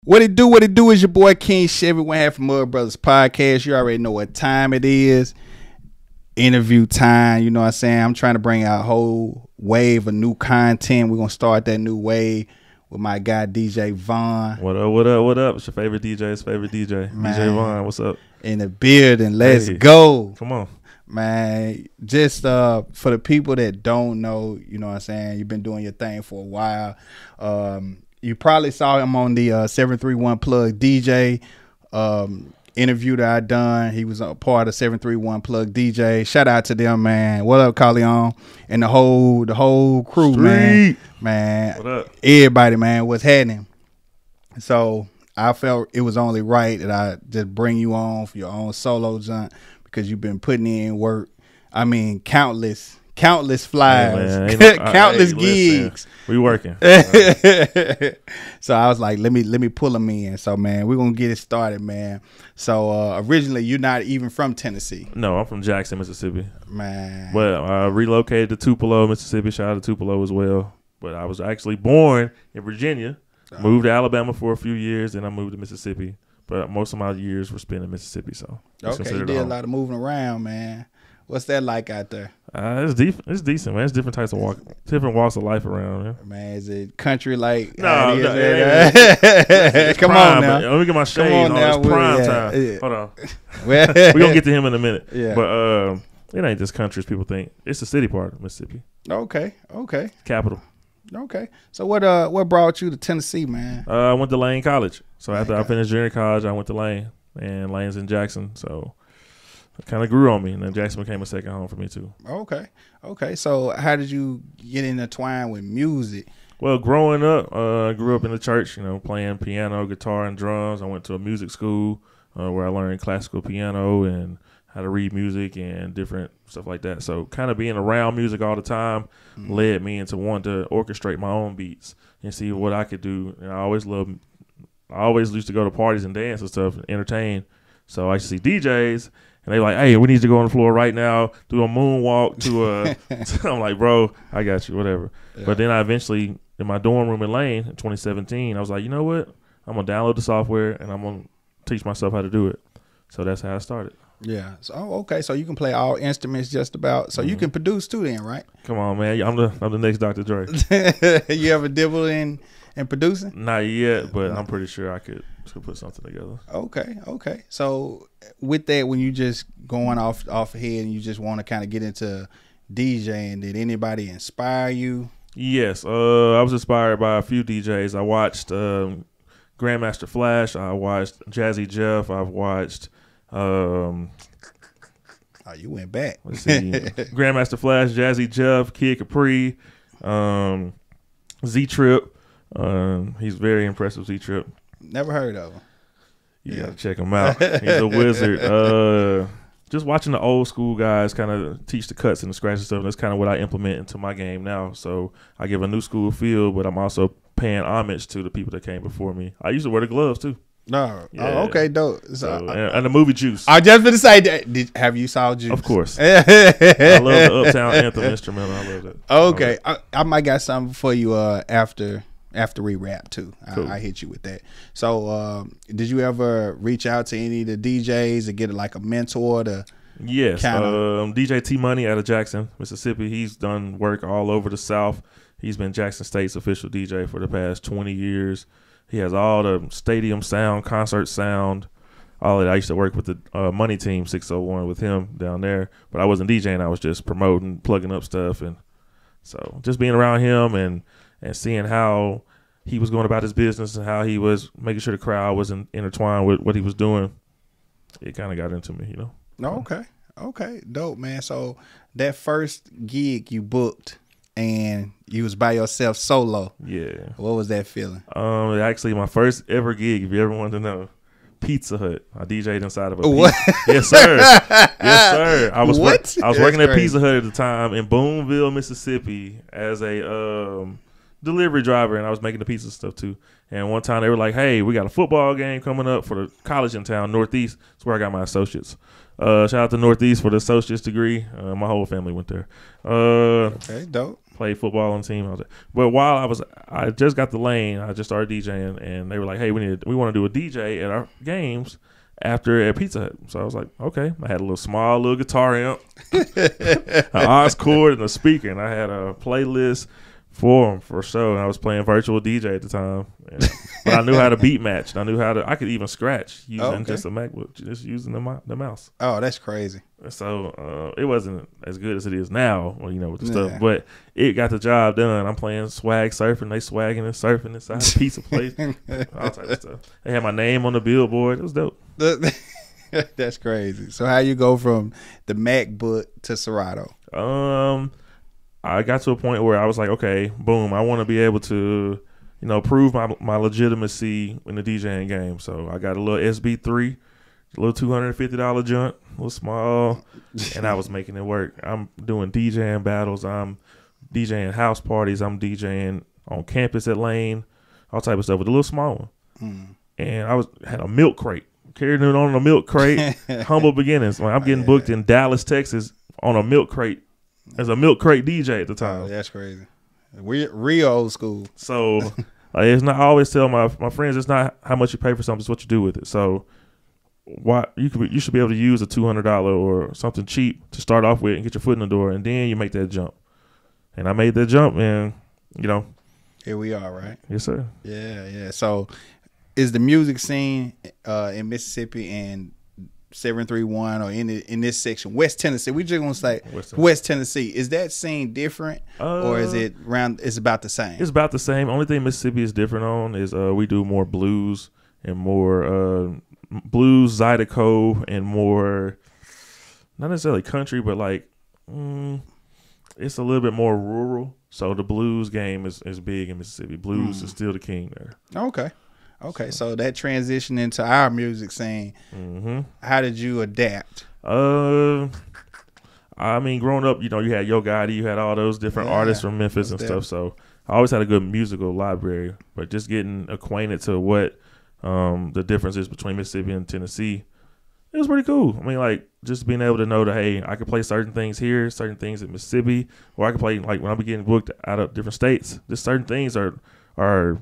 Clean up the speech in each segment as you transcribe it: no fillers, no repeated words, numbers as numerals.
What it do? What it do is your boy King Chevy, one half of Mud Brothers Podcast. You already know what time it is. Interview time. You know what I'm saying? I'm trying to bring out a whole wave of new content. We're going to start that new wave with my guy DJ Vaughn. What up, what up, what up? It's your favorite DJ's favorite DJ. Man, DJ Vaughn, what's up? In the building. Let's go. Come on. Man, just for the people that don't know, you know what I'm saying? You've been doing your thing for a while. You probably saw him on the 731 Plug DJ interview that I done. He was a part of 731 Plug DJ. Shout out to them, man. What up, Carleon? And the whole crew, Street. man. What up? Everybody, man, what's happening? So I felt it was only right that I just bring you on for your own solo jump because you've been putting in work. I mean, countless flies, hey, countless gigs. Listen, we working. So I was like, let me pull them in. So man, we're gonna get it started, man. So originally, you're not even from Tennessee. No, I'm from Jackson, Mississippi. Man. Well, I relocated to Tupelo, Mississippi. Shout out to Tupelo as well. But I was actually born in Virginia. Moved to Alabama for a few years, and I moved to Mississippi. But most of my years were spent in Mississippi. So okay, you did a lot of moving around, man. What's that like out there? It's decent, man. It's different types of different walks of life around, man. Man, is it country like? No, it's come prime, on now. Let me get my shades on. It's prime time. Yeah. Hold on. We're gonna get to him in a minute. Yeah. But it ain't just country as people think. It's the city part of Mississippi. Okay. Capital. Okay. So what brought you to Tennessee, man? I went to Lane College. So after I finished junior college, I went to Lane, and Lane's in Jackson. So it kind of grew on me, and then Jackson became a second home for me too. Okay. So how did you get intertwined with music? Well, growing up, I grew up in the church, playing piano, guitar, and drums. I went to a music school where I learned classical piano and how to read music and different stuff like that. So kind of being around music all the time led me into wanting to orchestrate my own beats and see what I could do. And I always used to go to parties and dance and stuff and entertain. So I used to see DJs. And they like, hey, we need to go on the floor right now, do a moonwalk to a. I'm like, bro, I got you, whatever. Yeah. But then I eventually, in my dorm room in Lane in 2017, I was like, you know what? I'm going to download the software and I'm going to teach myself how to do it. So that's how I started. Yeah. So okay. So you can play all instruments just about. So you can produce too then, right? Come on, man. I'm the next Dr. Dre. You ever dibble in producing? Not yet, but I'm pretty sure I could put something together. Okay. So with that, when you just going off ahead and you just want to kind of get into DJing, did anybody inspire you? Yes. I was inspired by a few DJs. I watched Grandmaster Flash. I watched Jazzy Jeff. I've watched you went back. Let's see. Grandmaster Flash, Jazzy Jeff, Kid Capri, Z-Trip. He's very impressive, Z-Trip. Never heard of him. You gotta check him out. He's a wizard. Just watching the old school guys kind of teach the cuts and the scratches and stuff. That's kind of what I implement into my game now. So I give a new school feel, but I'm also paying homage to the people that came before me. I used to wear the gloves too. No. Yeah. Oh, okay, dope. So, and the movie Juice. I just going to say that. Have you saw Juice? Of course. I love the Uptown Anthem instrumental. I love that. Okay. I might got something for you after we wrap too. Cool. I hit you with that. So did you ever reach out to any of the DJs to get like a mentor to? Yes. DJ T Money out of Jackson, Mississippi. He's done work all over the South. He's been Jackson State's official DJ for the past 20 years. He has all the stadium sound, concert sound, all of that. I used to work with the Money Team 601 with him down there, but I wasn't DJing. I was just promoting, plugging up stuff. And so just being around him and seeing how he was going about his business and how he was making sure the crowd was intertwined with what he was doing, it kind of got into me, Okay. Dope, man. So that first gig you booked and you was by yourself solo. Yeah. What was that feeling? Actually, my first ever gig, if you ever wanted to know, Pizza Hut. I DJ'd inside of a what? Yes, sir. Yes, sir. I was what? I was working at Pizza Hut at the time in Boonville, Mississippi, as a delivery driver, and I was making the pizza stuff too. And one time they were like, "Hey, we got a football game coming up for the college in town, Northeast." That's where I got my associates. Shout out to Northeast for the associate's degree. My whole family went there. Okay, dope. played football on the team. But while I just got the lane. I just started DJing, and they were like, "Hey, we want to do a DJ at our games after at Pizza Hut." So I was like, "Okay." I had a little guitar amp, an aux cord, and a speaker, and I had a playlist for them for sure. And I was playing virtual DJ at the time, but I knew how to beat match. And I could even scratch using just a MacBook, just using the mouse. Oh, that's crazy. So it wasn't as good as it is now, with the stuff. But it got the job done. I'm playing swag surfing. They swagging and surfing inside a pizza place, all type of stuff. They had my name on the billboard. It was dope. That's crazy. So how you go from the MacBook to Serato? I got to a point where I was like, okay, boom, I want to be able to, prove my legitimacy in the DJing game. So I got a little SB3, a little $250 joint, a little small, and I was making it work. I'm doing DJing battles. I'm DJing house parties. I'm DJing on campus at Lane, all type of stuff with a little small one. And I had a milk crate, carrying it on a milk crate, humble beginnings. I'm getting booked in Dallas, Texas on a milk crate. As a milk crate DJ at the time. Oh, that's crazy. We're real old school. So it's not. I always tell my friends, it's not how much you pay for something, it's what you do with it. So you should be able to use a $200 or something cheap to start off with and get your foot in the door, and then you make that jump. And I made that jump, and here we are, right? Yes, sir. Yeah. So is the music scene in Mississippi and 731 or in this section, West Tennessee, we just gonna say West Tennessee, is that scene different or is it it's about the same? It's about the same. Only thing Mississippi is different on is we do more blues and more blues, Zydeco, and more not necessarily country, but like it's a little bit more rural. So the blues game is big in Mississippi. Blues is still the king there. Okay, so that transition into our music scene, how did you adapt? I mean, growing up, you had Yo Gotti, you had all those different artists from Memphis and stuff. So I always had a good musical library, but just getting acquainted to what the difference is between Mississippi and Tennessee, it was pretty cool. I mean, like just being able to know that, hey, I could play certain things here, certain things in Mississippi, or I could play like when I be getting booked out of different states, just certain things are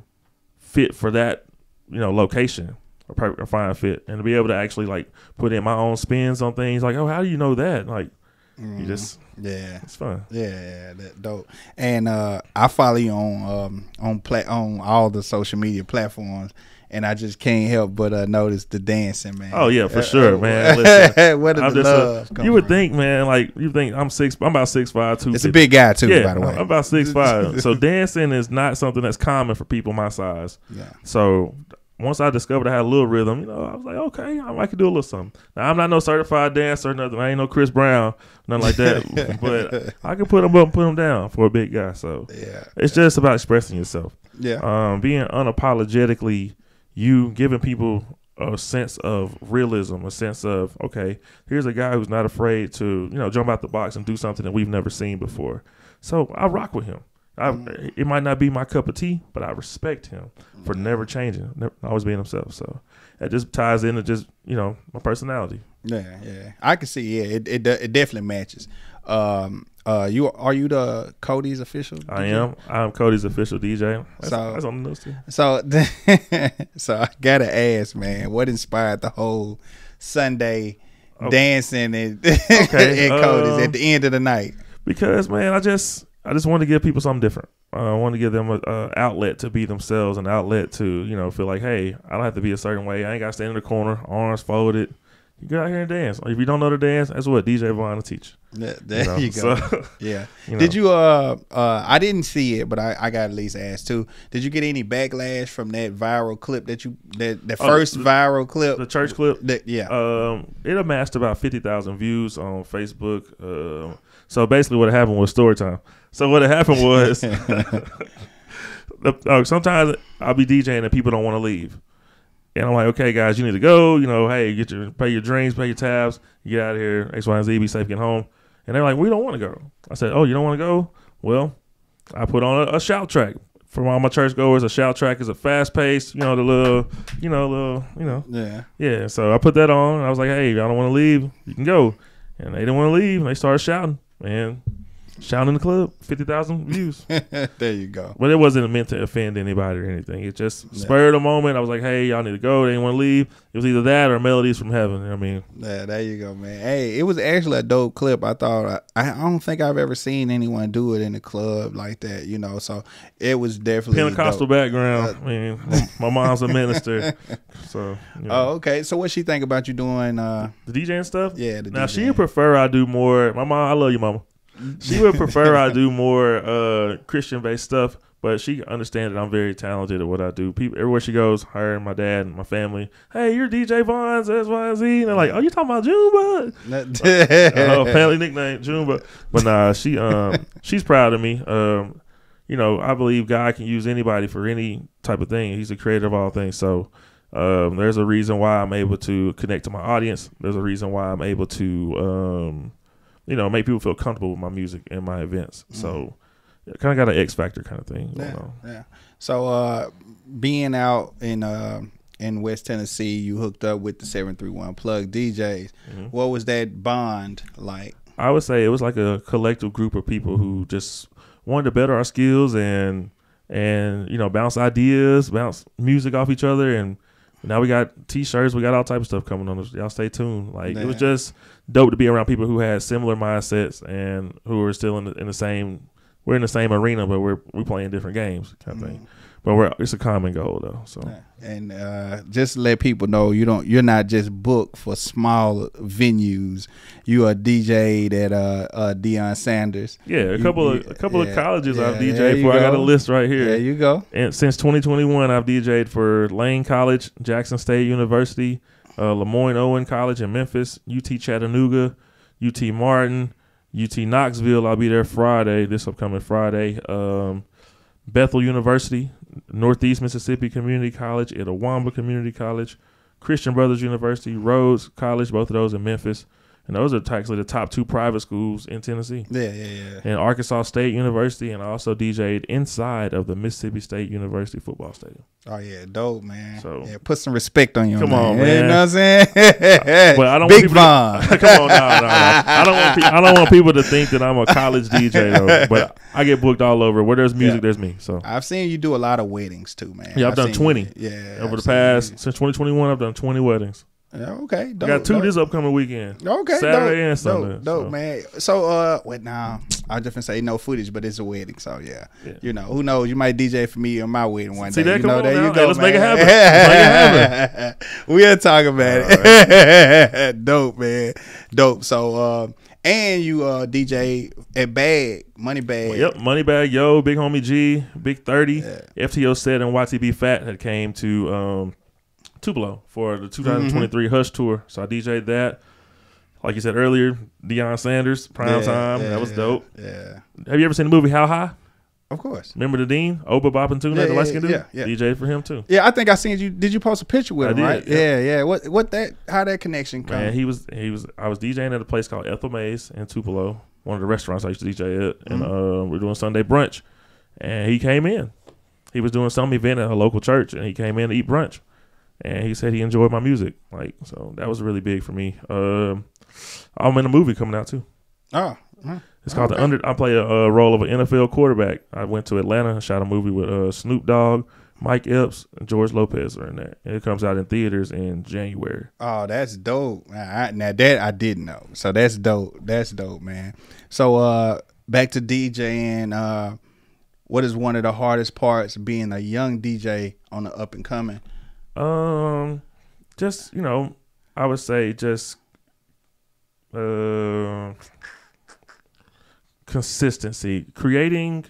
fit for that location or find fit, and to be able to actually like put in my own spins on things like, oh, how do you know that? Like you just it's fun. Yeah, that dope. And I follow you on all the social media platforms, and I just can't help but notice the dancing, man. Oh yeah, for sure, man. Listen, what is the love? You would think, man, like you think I'm about 6'5", 250. It's a big guy too, by the way. I'm about 6'5". So dancing is not something that's common for people my size. Yeah. So once I discovered I had a little rhythm, I was like, okay, I could do a little something. Now, I'm not no certified dancer or nothing. I ain't no Chris Brown, nothing like that. But I can put them up and put them down for a big guy. So it's just about expressing yourself. Yeah. Being unapologetically you, giving people a sense of realism, a sense of, okay, here's a guy who's not afraid to, jump out the box and do something that we've never seen before. So I rock with him. It might not be my cup of tea, but I respect him for never changing, always being himself. So that just ties into just my personality. Yeah, I can see. Yeah, it definitely matches. Are you the Cody's official DJ? I am. I'm Cody's official DJ. That's on the news too. So I gotta ask, man, what inspired the whole Sunday dancing and Cody's at the end of the night? Because, man, I just wanted to give people something different. I wanted to give them an outlet to be themselves, an outlet to, feel like, hey, I don't have to be a certain way. I ain't got to stand in the corner, arms folded. You get out here and dance. If you don't know the dance, that's what DJ Vaughn will teach. There you go. So, yeah. Did you, I didn't see it, but I got at least asked too. Did you get any backlash from that viral clip that first viral clip? The church clip? Yeah. It amassed about 50,000 views on Facebook. So basically what happened was story time. So what happened was sometimes I'll be DJing and people don't want to leave. And I'm like, okay, guys, you need to go. Hey, pay your drinks, pay your tabs. You get out of here. X, Y, and Z, be safe, get home. And they're like, we don't want to go. I said, oh, you don't want to go? Well, I put on a shout track. For all my church goers, a shout track is a fast pace, Yeah. Yeah, so I put that on. And I was like, hey, y'all don't want to leave? You can go. And they didn't want to leave. And they started shouting. And Shout in the club, 50,000 views. There you go. But it wasn't meant to offend anybody or anything. It just spurred a moment. I was like, hey, y'all need to go. They didn't want to leave. It was either that or Melodies from Heaven. You know what I mean? Yeah, there you go, man. Hey, it was actually a dope clip. I thought, I don't think I've ever seen anyone do it in the club like that, you know, so it was definitely Pentecostal dope. background. I mean, my mom's a minister. So, you know. Oh, okay. So what she think about you doing? The DJing stuff? Yeah, Now, she would prefer I do more. My mom, I love you, mama. She would prefer I do more Christian-based stuff, but she understands that I'm very talented at what I do. People everywhere she goes, her and my dad and my family, hey, you're DJ Vons, X, Y, and Z. And they're like, oh, you talking about Junebug? Family nickname, Junebug. But nah, she's proud of me. You know, I believe God can use anybody for any type of thing. He's the creator of all things. So there's a reason why I'm able to connect to my audience. There's a reason why I'm able to you know, make people feel comfortable with my music and my events. So kind of got an X factor kind of thing. Yeah. So being out in West Tennessee, you hooked up with the 731 Plug DJs. Mm-hmm. What was that bond like? I would say it was like a collective group of people who just wanted to better our skills and you know, bounce ideas, bounce music off each other. And now we got T-shirts, we got all type of stuff coming on. Y'all stay tuned. Like it was just dope to be around people who had similar mindsets and who were still in the same. We're in the same arena, but we're playing different games, kind of thing. But it's a common goal though. So and just to let people know, you're not just booked for small venues. You are DJ'd at Deion Sanders. Yeah, a couple of colleges I've DJ'd for. I got a list right here. There you go. And since 2021, I've DJ'd for Lane College, Jackson State University, Lemoyne Owen College in Memphis, UT Chattanooga, UT Martin, UT Knoxville. I'll be there this upcoming Friday. Bethel University, Northeast Mississippi Community College, Itawamba Community College, Christian Brothers University, Rhodes College, both of those in Memphis. And those are actually the top 2 private schools in Tennessee. Yeah. And Arkansas State University, and I also DJ'd inside of the Mississippi State University football stadium. Oh, yeah, dope, man. So, yeah, put some respect on your name. Come on, man. You know what I'm saying? But I don't Big want Von. Come on, no. I don't want people to think that I'm a college DJ, though. But I get booked all over. Where there's music, there's me. So I've seen you do a lot of weddings, too, man. Yeah, I've done 20. Over the past, since 2021, I've done 20 weddings. Yeah, okay. Dope, I got 2 this upcoming weekend. Okay. Saturday and Sunday. Dope, man. So, what now? I just say no footage, but it's a wedding. So, yeah. You know, who knows? You might DJ for me on my wedding one day. That? You know, there you go. Hey, let's make it happen. We'll talk about it. Dope, man. Dope. So, and you DJ at Moneybagg. Well, yep, Moneybagg Yo, Big Homie G, Big 30, FTO Set, and YTB Fat that came to Tupelo for the 2023 Hush Tour. So I DJ'd that. Like you said earlier, Deion Sanders, prime time. That was dope. Yeah. Have you ever seen the movie How High? Of course. Remember the Dean? Oba Bop and Tuna, the light skin dude? Yeah. DJ'd for him too. Yeah, I think I seen you. Did you post a picture with him, right? Yeah. Yeah. How that connection come? Man, I was DJing at a place called Ethel Mays in Tupelo, one of the restaurants I used to DJ at. And we were doing Sunday brunch. And he came in. He was doing some event at a local church, and he came in to eat brunch. And he said he enjoyed my music. So that was really big for me. I'm in a movie coming out too. Oh. It's called I play a role of an NFL quarterback. I went to Atlanta and shot a movie with Snoop Dogg, Mike Epps, and George Lopez are in that. And it comes out in theaters in January. Oh, that's dope. Now that I didn't know. So that's dope. That's dope, man. So back to DJing. What is one of the hardest parts being a young DJ on the up and coming? Just, I would say just consistency, creating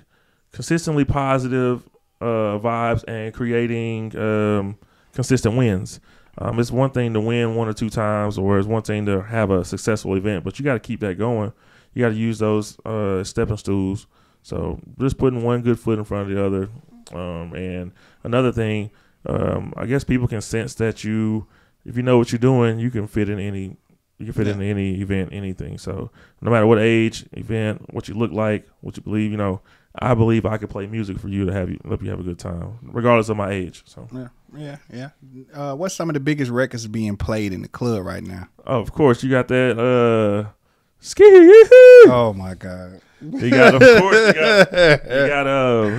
consistently positive vibes and creating consistent wins. It's one thing to win 1 or 2 times, or it's one thing to have a successful event, but you got to keep that going. You got to use those stepping stools. So just putting one good foot in front of the other. And another thing, I guess people can sense that if you know what you're doing, you can fit in any event, anything. So no matter what age, event, what you look like, what you believe, I believe I could play music for you to help you have a good time, regardless of my age. So yeah. What's some of the biggest records being played in the club right now? Oh, of course, you got that. Ski. Oh my God. You got, of course,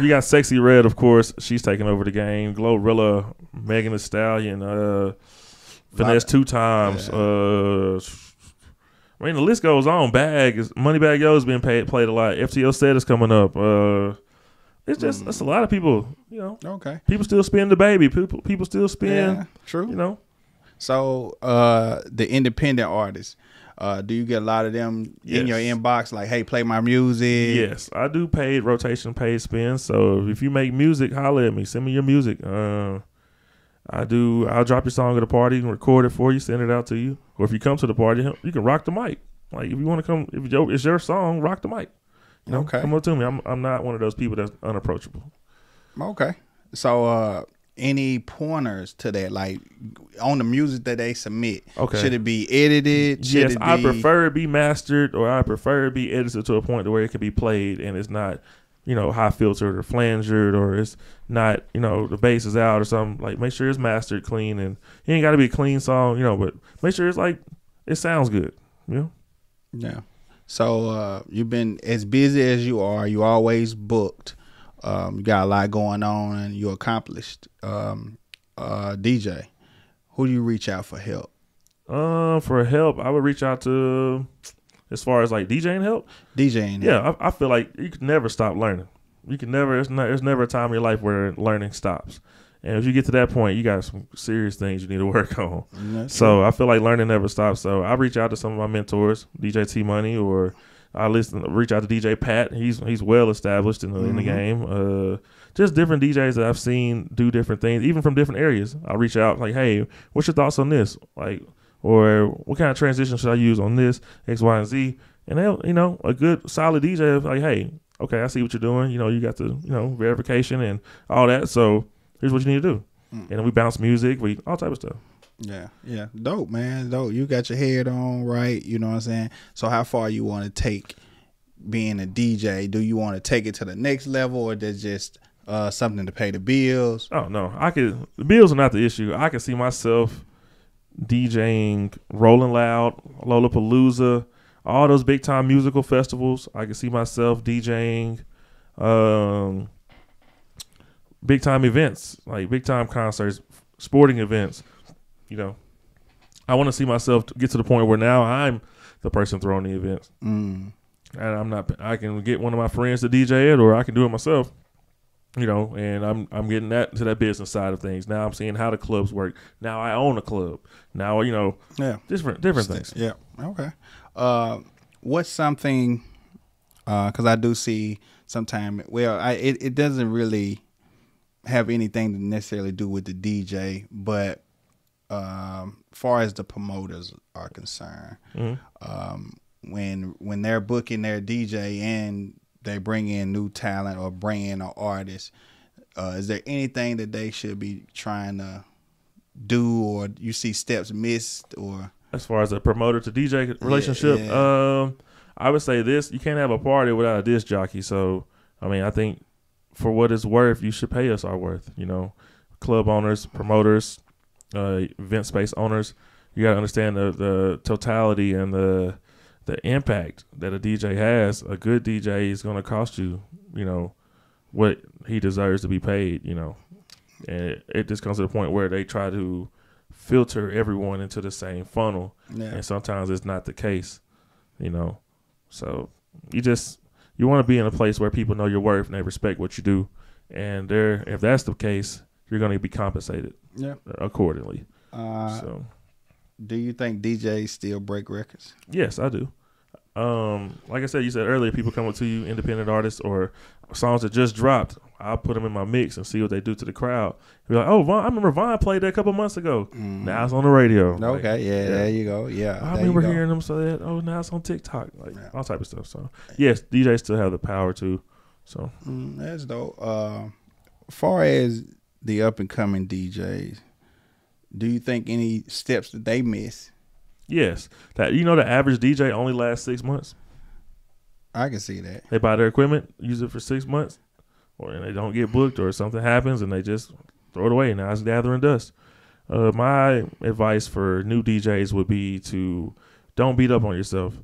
you got Sexy Red, of course. She's taking over the game. Glorilla, Megan Thee Stallion, Finesse 2 times. Yeah. I mean, the list goes on. Moneybagg Yo is being played a lot. FTO Set is coming up. It's just it's a lot of people. You know. Okay. People still spin the baby. People still spin. Yeah, true. You know. So the independent artists. Do you get a lot of them in your inbox like, hey, play my music? Yes, I do paid rotation, paid spins. So if you make music, holler at me. Send me your music. I'll drop your song at a party and record it for you, send it out to you. Or if you come to the party, you can rock the mic. Like if you want to come, if it's your song, rock the mic. You know, come up to me. I'm not one of those people that's unapproachable. Okay. So any pointers to that, like on the music that they submit? Okay. Should it be edited? Yes, I prefer it be mastered, or I prefer it be edited to a point where it can be played and it's not, high filtered or flangered, or it's not, the bass is out or something. Like make sure it's mastered clean, and it ain't got to be a clean song, but make sure it's like it sounds good, Yeah. So you've been as busy as you are. You always booked. You got a lot going on, and you're accomplished. DJ, who do you reach out for help? For help, I would reach out to, as far as like DJing help. Yeah, I feel like you can never stop learning. You can never. There's never a time in your life where learning stops. And if you get to that point, you got some serious things you need to work on. So I feel like learning never stops. So I reach out to some of my mentors, DJ T Money, or I reach out to DJ Pat. He's well established in the game. Just different DJs that I've seen do different things, even from different areas. I reach out like, hey, what's your thoughts on this? Like, or what kind of transition should I use on this X, Y, and Z? And they'll, a good solid DJ like, hey, okay, I see what you're doing. You got the verification and all that. So here's what you need to do. And then we bounce music, all type of stuff. Yeah. Dope, man. Dope. You got your head on right. You know what I'm saying? So how far you want to take being a DJ? Do you want to take it to the next level, or there's just something to pay the bills? Oh, no. The bills are not the issue. I can see myself DJing Rolling Loud, Lollapalooza, all those big time musical festivals. I can see myself DJing big time events, like big time concerts, sporting events. I want to see myself get to the point where now I'm the person throwing the events. And I can get one of my friends to DJ it, or I can do it myself. And I'm getting to that business side of things. Now I'm seeing how the clubs work. Now I own a club. Now, different things. Yeah. Okay. What's something, because I do see sometimes, it doesn't really have anything to necessarily do with the DJ, but far as the promoters are concerned, when they're booking their DJ and they bring in new talent or bring in an artist, is there anything that they should be trying to do, or you see steps missed? Or as far as a promoter to DJ relationship, I would say this: you can't have a party without a disc jockey. So I think for what it's worth, you should pay us our worth. Club owners, promoters, event space owners, you got to understand the totality and the impact that a DJ has. A good DJ is going to cost you, what he deserves to be paid, and it just comes to the point where they try to filter everyone into the same funnel. And sometimes it's not the case, so you want to be in a place where people know your worth and they respect what you do. And if that's the case, you're going to be compensated accordingly. Do you think DJs still break records? Yes, I do. Like I said, you said earlier, people come up to you, independent artists or songs that just dropped. I'll put them in my mix and see what they do to the crowd. Be like, oh, Vaughn, I remember Vaughn played that a couple months ago. Now it's on the radio. Okay, there you go. Yeah, I remember hearing them say that. Oh, now it's on TikTok, all type of stuff. So yes, DJs still have the power too. So that's dope. Far as the up and coming DJs, do you think any steps that they miss? Yes, the average DJ only lasts 6 months. I can see that. They buy their equipment, use it for 6 months, or they don't get booked, or something happens and they just throw it away. Now it's gathering dust. My advice for new DJs would be to don't beat up on yourself.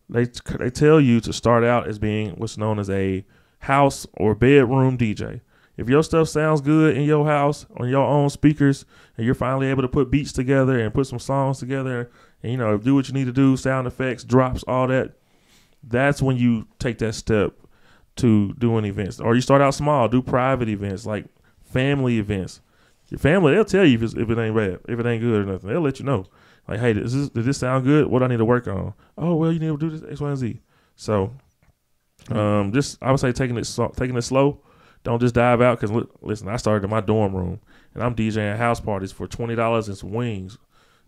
they tell you to start out as being what's known as a house or bedroom DJ. If your stuff sounds good in your house on your own speakers, and you're finally able to put beats together and put some songs together, and do what you need to do, sound effects, drops, all that, that's when you take that step to doing events. Or you start out small, do private events like family events. Your family, they'll tell you if it ain't bad, if it ain't good or nothing. They'll let you know. Like, hey, does this sound good? What do I need to work on? Oh, well, you need to do this X, Y, and Z. So, just I would say taking it slow. Don't just dive out, because listen, I started in my dorm room and I'm DJing house parties for $20 and some wings.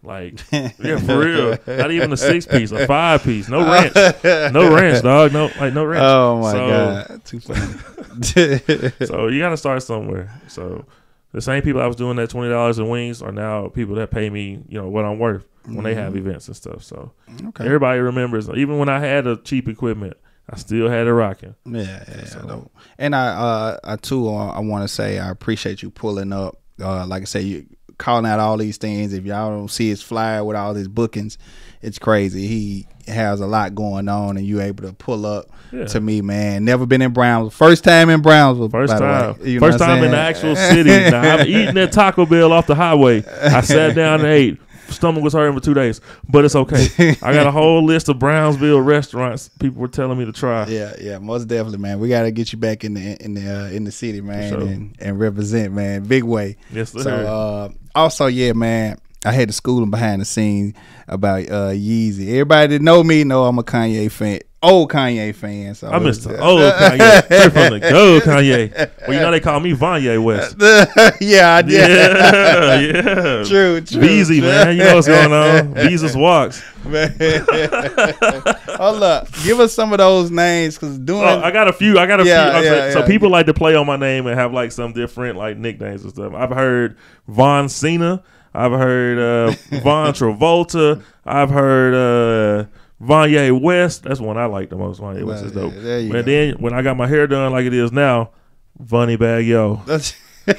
Like, yeah, for real. Not even a 6-piece, a 5-piece. No ranch, dog. No ranch. Oh my God, too funny. So you gotta start somewhere. So the same people I was doing that $20 in wings are now people that pay me, what I'm worth when they have events and stuff. So everybody remembers, even when I had a cheap equipment, I still had it rocking. Yeah. So. And I too, I want to say I appreciate you pulling up. Like I say, you calling out all these things. If y'all don't see his flyer with all his bookings, it's crazy. He has a lot going on, and you able to pull up to me, man. Never been in Brownsville. First time in Brownsville. First time. First time in the actual city. Now, I've eaten that Taco Bell off the highway. I sat down and ate. Stomach was hurting for 2 days, but it's okay. I got a whole list of Brownsville restaurants people were telling me to try. Yeah, most definitely, man. We got to get you back in the city, man, and represent, man, big way. Yes, sir. So, also, man, I had to school him behind the scenes about Yeezy. Everybody that know me know I'm a Kanye fan. Old Kanye fan. So I missed the old Kanye. Straight from the go Kanye. Well, they call me Vanye West. Yeah, I did. Yeah. True. Beezy, man. You know what's going on. Beezus walks. Man. Hold up. Give us some of those names, because I got a few. Yeah. So people like to play on my name and have like some different like nicknames and stuff. I've heard Von Cena. I've heard Von Travolta. I've heard Vanye West. That's one I like the most. Vanye West is dope. And then when I got my hair done like it is now, Moneybagg Yo. That's So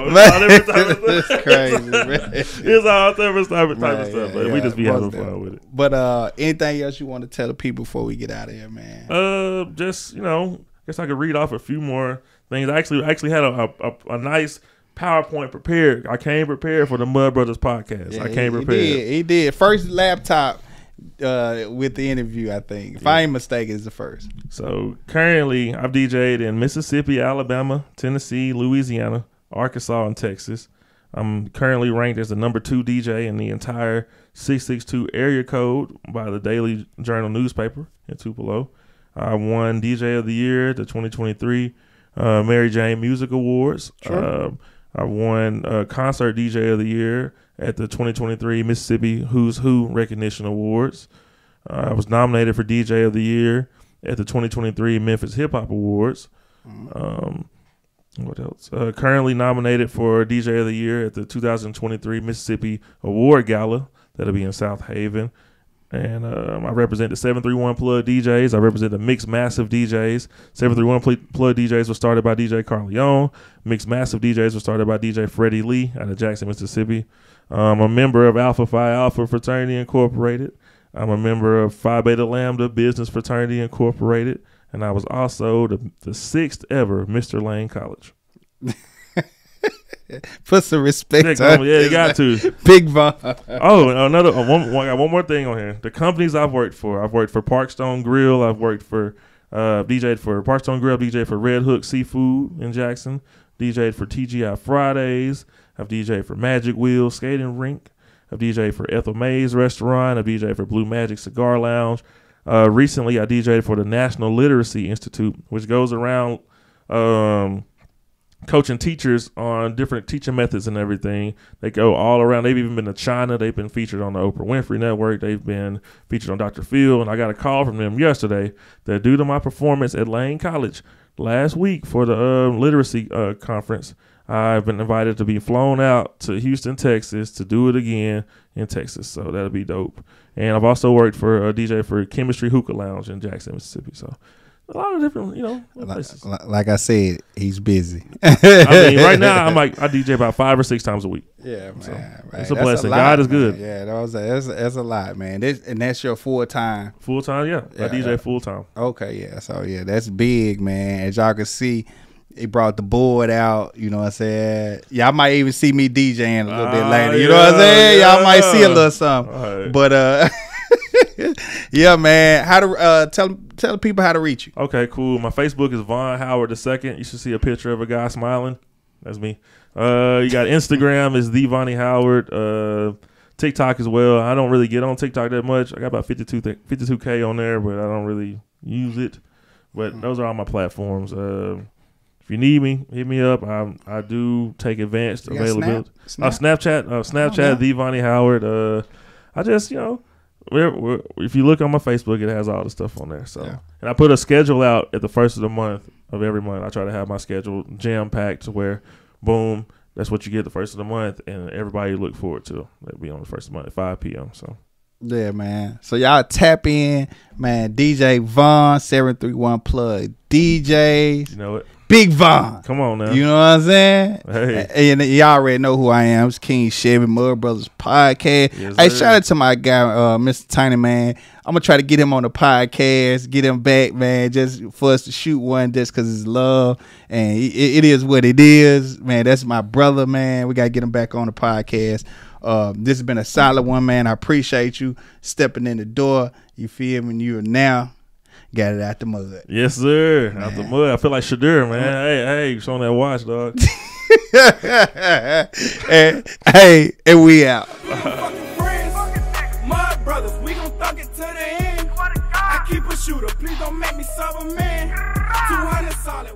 it's all different type of stuff. That's crazy, man. It's all different type of stuff. But we just be having fun with it. But anything else you want to tell the people before we get out of here, man? Just guess I could read off a few more things. I actually had a nice PowerPoint prepared. I came prepared for the Mud Brothers podcast. Yeah, I came prepared. He did. First laptop with the interview, I think. If I ain't mistaken, it's the first. So currently, I've DJed in Mississippi, Alabama, Tennessee, Louisiana, Arkansas, and Texas. I'm currently ranked as the number 2 DJ in the entire 662 area code by the Daily Journal newspaper in Tupelo. I won DJ of the Year at the 2023 Mary Jane Music Awards. Sure. I won Concert DJ of the Year at the 2023 Mississippi Who's Who Recognition Awards. I was nominated for DJ of the Year at the 2023 Memphis Hip Hop Awards. What else? Currently nominated for DJ of the Year at the 2023 Mississippi Award Gala. That'll be in South Haven. And I represent the 731 Plug DJs. I represent the Mixed Massive DJs. 731 Plug DJs was started by DJ Carleone. Mixed Massive DJs was started by DJ Freddie Lee out of Jackson, Mississippi. I'm a member of Alpha Phi Alpha Fraternity Incorporated. I'm a member of Phi Beta Lambda Business Fraternity Incorporated. And I was also the 6th ever Mr. Lane College. Put some respect on it. Yeah, you got to. Big Von. Oh, I got one more thing on here. The companies I've worked for. I've worked for Parkstone Grill. I've worked for DJ'd for Parkstone Grill. DJ'd for Red Hook Seafood in Jackson. DJ'd for TGI Fridays. I've DJ'd for Magic Wheel Skating Rink. I've DJ'd for Ethel May's Restaurant. I've DJ'd for Blue Magic Cigar Lounge. Recently, I DJ'd for the National Literacy Institute, which goes around coaching teachers on different teaching methods and everything. They go all around. They've even been to China. They've been featured on the Oprah Winfrey Network. They've been featured on Dr. Phil. And I got a call from them yesterday that due to my performance at Lane College last week for the literacy conference, I've been invited to be flown out to Houston, Texas to do it again in Texas. So that'll be dope. And I've also worked for a DJ for Chemistry Hookah Lounge in Jackson, Mississippi. So a lot of different, places. Like I said, he's busy. I mean, right now I DJ about 5 or 6 times a week. Yeah, man. So, right. it's a blessing. God is good. Man. Yeah, that's a lot, man. And that's your full time. Full time, yeah. I DJ full time. Okay, yeah. So yeah, that's big, man. As y'all can see, he brought the board out. You know what I'm saying? Y'all might even see me DJing a little bit later. You know what I'm saying? Y'all might see a little something. Right. But yeah, man. How to tell people how to reach you? Okay, cool. My Facebook is Von Howard II. You should see a picture of a guy smiling. That's me. You got Instagram is the Vonnie Howard. TikTok as well. I don't really get on TikTok that much. I got about 52K on there, but I don't really use it. But those are all my platforms. If you need me, hit me up. I do take advanced availability. Snapchat, the Vonnie Howard. I just, if you look on my Facebook, it has all the stuff on there. So, and I put a schedule out at the first of the month of every month. I try to have my schedule jam packed to where, boom, that's what you get the first of the month, and everybody look forward to. That'll be on the first of the month at 5 p.m. So. Yeah, man. So y'all tap in, man. DJ Von 731 Plug DJs. You know it. Big Von. Come on now. You know what I'm saying? Hey. And y'all already know who I am. It's King Chevy, Mud Brothers Podcast. Yes, hey, shout out to my guy, Mr. Tiny Man. I'm going to try to get him on the podcast, get him back, man, just for us to shoot one just because it's love. And it is what it is. Man, that's my brother, man. We got to get him back on the podcast. This has been a solid one, man. I appreciate you stepping in the door. You feel me? You are now got it out the mud. Yes, sir. Man. Out the mud. I feel like Shadur, man. Hey, showing that watch, dog. and we out. Mud brothers, we gon' thug it to the end. I keep a shooter, please don't make me sub a man. 200 solid.